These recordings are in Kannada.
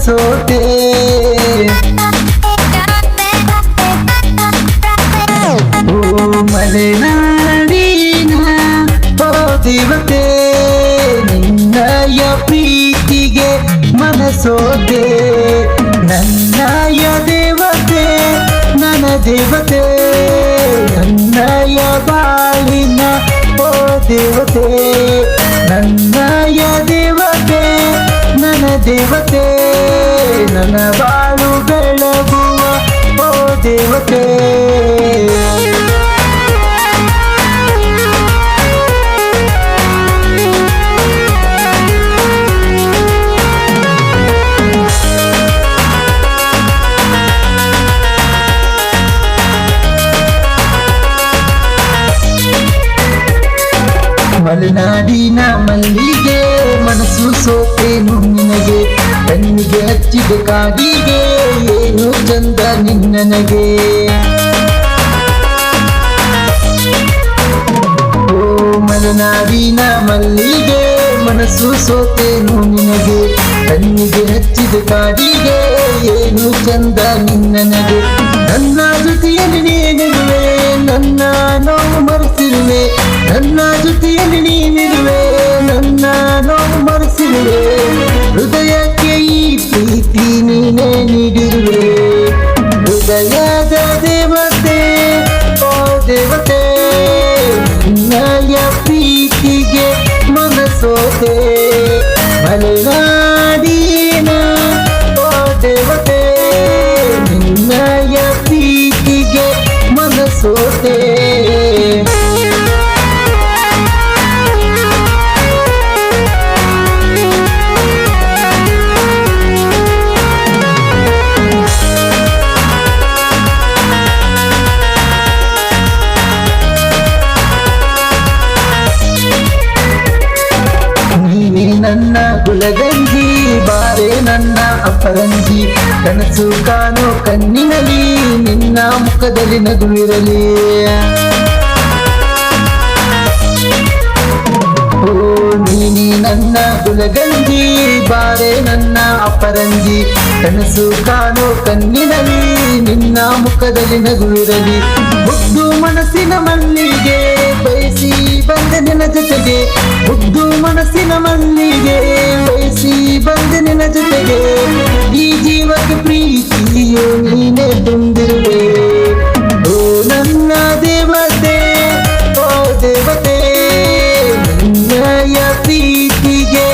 ಮನಸೋತೆ. ಓ ಮಲೆನಾಡಿನ ಓ ದೇವತೆ, ನಿನ್ನಯ ಪ್ರೀತಿಗೆ ಮನಸೋತೆ. ನನ್ನಯ ದೇವತೆ ನನ್ನ ದೇವತೆ, ನನ್ನಯ ಬಾಳಿನ ಓ ದೇವತೆ. ನನ್ನಯ ದೇವತೆ ನನ್ನ ದೇವತೆ, ನನ್ನ ಬಾಳು ಬೆಳಗುವ ಓ ದೇವತೆ. ಮಲೆನಾಡಿನ ಮಲ್ಲಿಗೆ ಮನಸ್ಸು ಸೋತೇನು ನಿನಗೆ, ಕಣ್ಣಿಗೆ ಹಚ್ಚಿದ ಕಾಡಿಗೆ ಏನು ಚಂದ ನಿನ್ನನಗೆ. ಓ ಮಲೆನಾಡಿನ ಮಲ್ಲಿಗೆ ಮನಸ್ಸು ಸೋತೇನು ನಿನಗೆ, ಕಣ್ಣಿಗೆ ಹಚ್ಚಿದ ಕಾಡಿಗೆ ಏನು ಚಂದ ನಿನ್ನನಗೆ. ನನ್ನ ಜೊತೆಯಲ್ಲಿ ನೀನಿರುವೆ, ನನ್ನ ನೋವು ಮರೆಸಿರುವೆ. ನನ್ನ ಜೊತೆಯಲ್ಲಿ ನೀನಿರುವೆ, ನನ್ನ ನೋವು ಮರೆಸಿರುವೆ. ಹೃದಯಕ್ಕೆ ಈ ಪ್ರೀತಿ ನೀನೇ ನೀಡಿರುವೆ. ಹೃದಯದ ದೇವತೆ ಓ ದೇವತೆ, ನಿನ್ನಯ ಪ್ರೀತಿಗೆ ಮನಸೋತೆ. ಮಲೆನಾಡಿನ ಓ ದೇವತೆ, ನಿನ್ನಯ ಪ್ರೀತಿಗೆ ಮನಸೋತೆ. ನನ್ನ ಗುಲಗಂಜಿ ಬಾರೆ ನನ್ನ ಅಪರಂಜಿ, ಕನಸು ಕಾಣೋ ಕಣ್ಣಿನಲ್ಲಿ ನಿನ್ನ ಮುಖದಲ್ಲಿ ನಗುವಿರಲಿ. ಓ ನೀನಿ ನನ್ನ ಗುಲಗಂಜಿ ಬಾರೆ ನನ್ನ ಅಪರಂಜಿ, ಕನಸು ಕಾಣೋ ಕಣ್ಣಿನಲ್ಲಿ ನಿನ್ನ ಮುಖದಲ್ಲಿ ನಗುವಿರಲಿ. ಮುದ್ದು ಮನಸ್ಸಿನ ಮಲ್ಲಿಗೆ ಬಯಸಿ ಬಂದ ನಿನ್ನ ಜೊತೆಗೆ, ಮುದ್ದು ಮನಸ್ಸಿನ ಮಲ್ಲಿಗೆ ಬಯಸಿ ಬಂದ ನಿನ್ನ ಜೊತೆಗೆ. ಈ ಜೀವಕ್ಕೆ ಪ್ರೀತಿಯು ನೀನೇ ತುಂಬಿರುವೆ. ಓ ನನ್ನ ದೇವತೆ ಓ ದೇವತೆ, ನಿನ್ನಯ ಪ್ರೀತಿಗೆ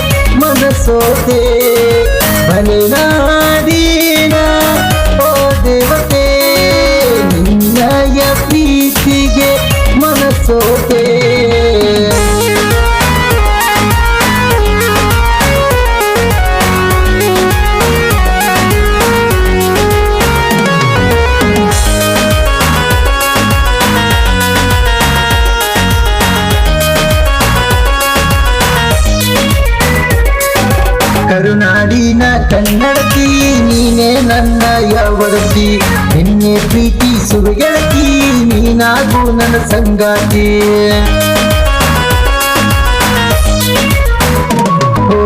ಮನಸೋತೆ. ಮಲೆನಾಡಿನ ಓ ದೇವತೆ, ನಿನ್ನಯ ಪ್ರೀತಿಗೆ ಮನಸೋತೆ. ಕರುನಾಡಿನ ಕನ್ನಡತಿ ನೀನೇ ನನ್ನ ಯಾವಡತಿ, ನಿನ್ನೆ ಪ್ರೀತಿಸುವ ಗೆಳತಿ ನೀನಾಗು ನನ್ನ ಸಂಗಾತಿ. ಓ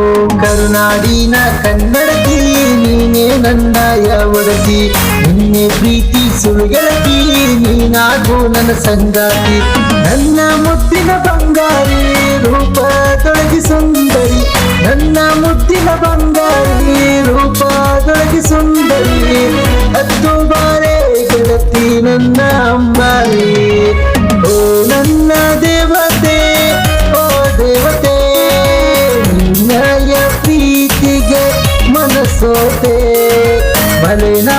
ಕರುನಾಡಿನ ಕನ್ನಡತಿ ನೀನೇ ನನ್ನ ಯಾವಡತಿ, ನಿನ್ನೆ ಪ್ರೀತಿಸುವ ಗೆಳತಿ ನೀನಾಗು ನನ್ನ ಸಂಗಾತಿ. ನನ್ನ ಮುದ್ದಿನ ಬಂಗಾರಿ ರೂಪದೊಳಗಿ ಸುಂದರಿ, ನನ್ನ ಮುದ್ದಿನ ಬಂಗಾರಿ ರೂಪದೊಳಗಿ ಸುಂದರಿ. ಹತ್ತು ಬಾರೆ ಗೆಳತಿ ನನ್ನ ಅಂಬಾರಿ. ಓ ನನ್ನ ದೇವತೆ ಓ ದೇವತೆ, ನಿನ್ನಯ ಪ್ರೀತಿಗೆ ಮನಸೋತೆ. ಮಲೆನಾಡಿನ